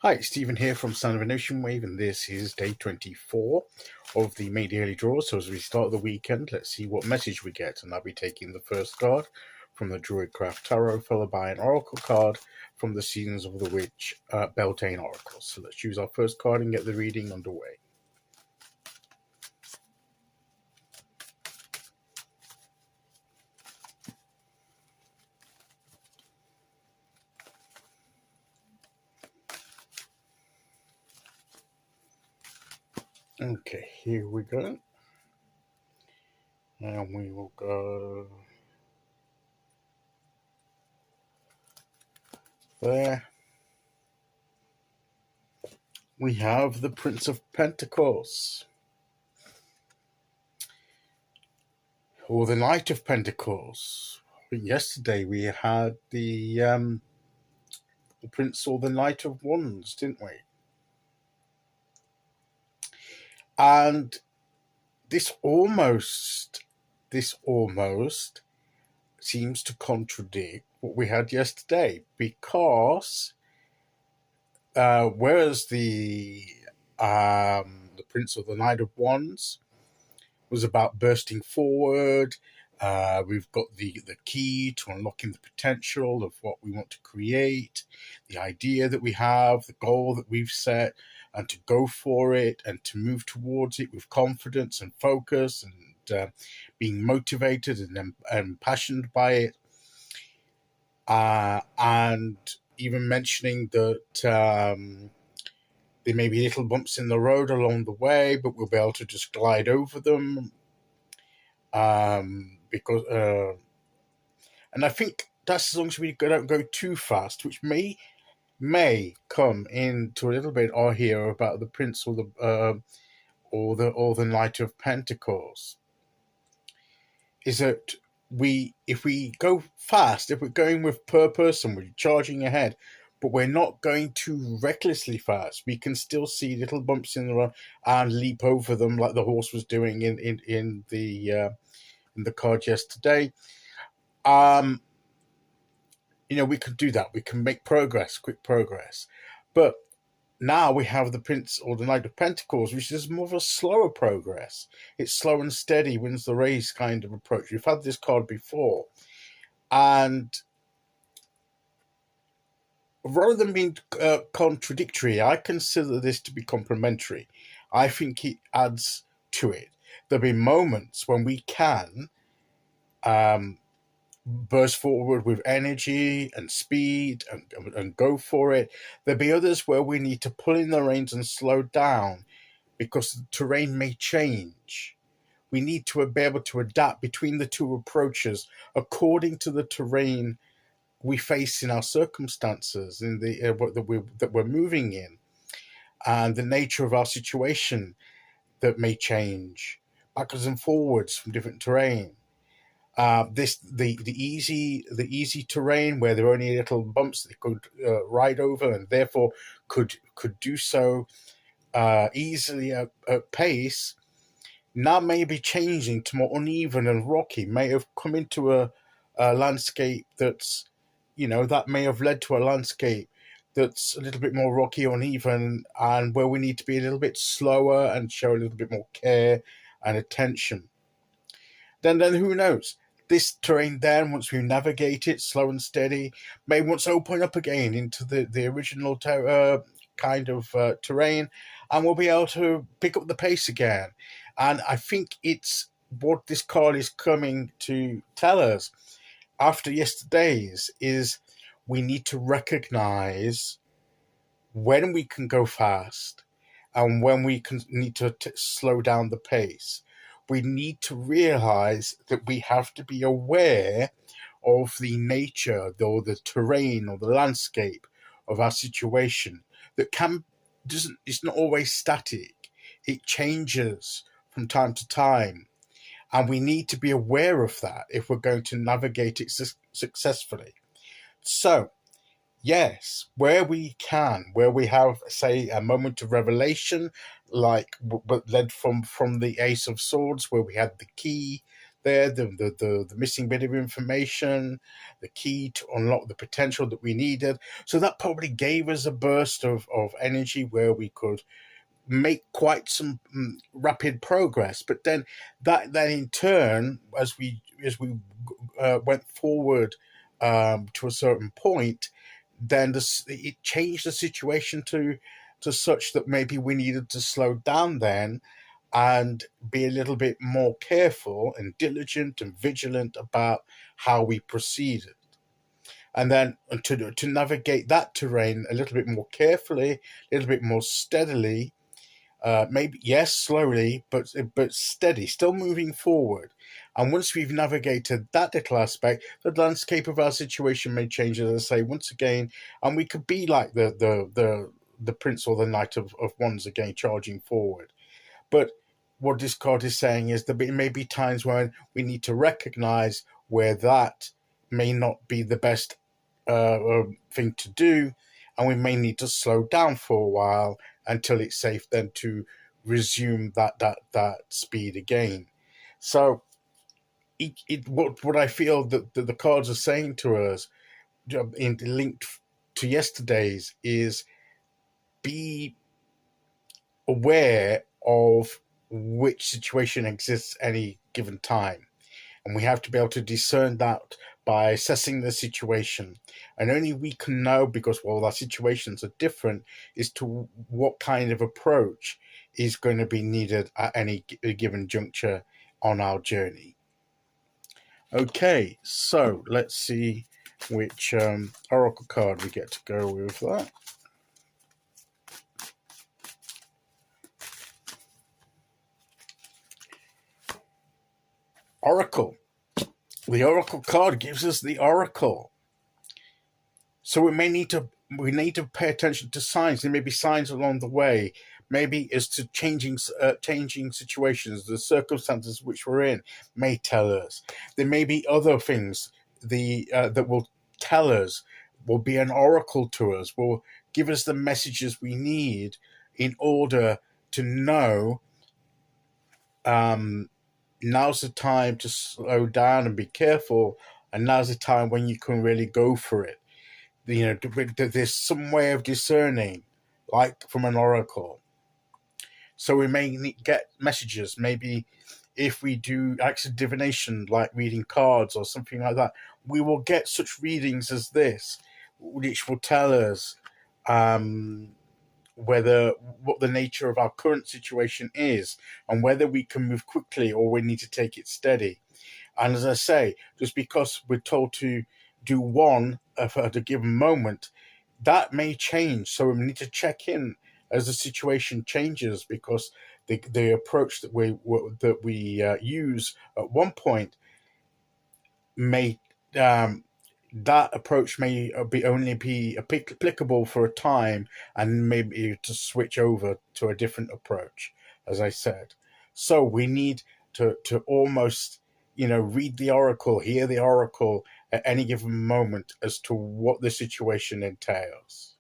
Hi, it's Stephen here from Sound of an Ocean Wave, and this is day 24 of the May Daily Draw. So as we start the weekend, let's see what message we get. And I'll be taking the first card from the Druidcraft Tarot, followed by an Oracle card from the Seasons of the Witch Beltane Oracle. So let's choose our first card and get the reading underway. Okay, here we go. And we will go there. We have the Prince of Pentacles, or the Knight of Pentacles. Yesterday we had the Prince or the Knight of Wands, didn't we? And this almost seems to contradict what we had yesterday, because whereas the Prince or the Knight of Wands was about bursting forward, we've got the key to unlocking the potential of what we want to create, the idea that we have, the goal that we've set, and to go for it and to move towards it with confidence and focus and being motivated and impassioned by it. And even mentioning that there may be little bumps in the road along the way, but we'll be able to just glide over them. Because and I think that's as long as we don't go too fast, which may come into a little bit or here about the Prince or the Knight of Pentacles, is that if we go fast, if we're going with purpose and we're charging ahead, but we're not going too recklessly fast, we can still see little bumps in the road and leap over them like the horse was doing in the card yesterday. We could do that. We can make progress, quick progress. But now we have the Prince or the Knight of Pentacles, which is more of a slower progress. It's slow and steady, wins the race kind of approach. We've had this card before. And rather than being contradictory, I consider this to be complementary. I think it adds to it. There'll be moments when we can burst forward with energy and speed and go for it. There'll be others where we need to pull in the reins and slow down because the terrain may change. We need to be able to adapt between the two approaches according to the terrain we face in our circumstances, in the that we're moving in, and the nature of our situation that may change backwards and forwards from different terrain. The easy terrain where there are only little bumps they could ride over and therefore could do so easily at pace, now may be changing to more uneven and rocky, may have come into a landscape that's, that may have led to a landscape that's a little bit more rocky, uneven, and where we need to be a little bit slower and show a little bit more care and attention. Then who knows? This terrain then, once we navigate it slow and steady, may once open up again into the original kind of terrain, and we'll be able to pick up the pace again. And I think it's what this card is coming to tell us after yesterday's is we need to recognize when we can go fast and when we need to slow down the pace. We need to realize that we have to be aware of the nature or the terrain or the landscape of our situation that it's not always static. It changes from time to time. And we need to be aware of that if we're going to navigate it successfully. So, yes, where we have, say, a moment of revelation, like what led from the Ace of Swords, where we had the key there, the missing bit of information, the key to unlock the potential that we needed. So that probably gave us a burst of energy where we could make quite some rapid progress. But then that in turn, as we went forward to a certain point, then it changed the situation to such that maybe we needed to slow down then and be a little bit more careful and diligent and vigilant about how we proceeded. And then to navigate that terrain a little bit more carefully, a little bit more steadily, maybe yes, slowly, but steady, still moving forward. And once we've navigated that little aspect, the landscape of our situation may change, as I say, once again, and we could be like the prince or the knight of wands again, charging forward. But what this card is saying is that there may be times when we need to recognize where that may not be the best thing to do, and we may need to slow down for a while until it's safe then to resume that speed again. So what I feel that the cards are saying to us, linked to yesterday's, is be aware of which situation exists any given time. And we have to be able to discern that by assessing the situation. And only we can know, because, well, our situations are different, as to what kind of approach is going to be needed at any given juncture on our journey. Okay, so let's see which oracle card we get to go with that. Oracle. The oracle card gives us the oracle. So we need to pay attention to signs. There may be signs along the way, maybe as to changing situations, the circumstances which we're in may tell us. There may be other things that will tell us, will be an oracle to us, will give us the messages we need in order to know now's the time to slow down and be careful, and now's the time when you can really go for it. You know, there's some way of discerning, like from an oracle. So we may get messages. Maybe if we do acts of divination, like reading cards or something like that, we will get such readings as this, which will tell us what the nature of our current situation is, and whether we can move quickly or we need to take it steady. And as I say, just because we're told to do one at a given moment, that may change. So we need to check in as the situation changes, because the approach that we use at one point may that approach may only be applicable for a time, and maybe to switch over to a different approach, as I said. So we need to almost, read the oracle, hear the oracle at any given moment as to what the situation entails.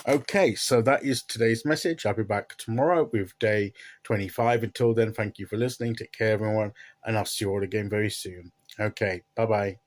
Okay, so that is today's message. I'll be back tomorrow with day 25. Until then, thank you for listening. Take care, everyone, and I'll see you all again very soon. Okay, bye-bye.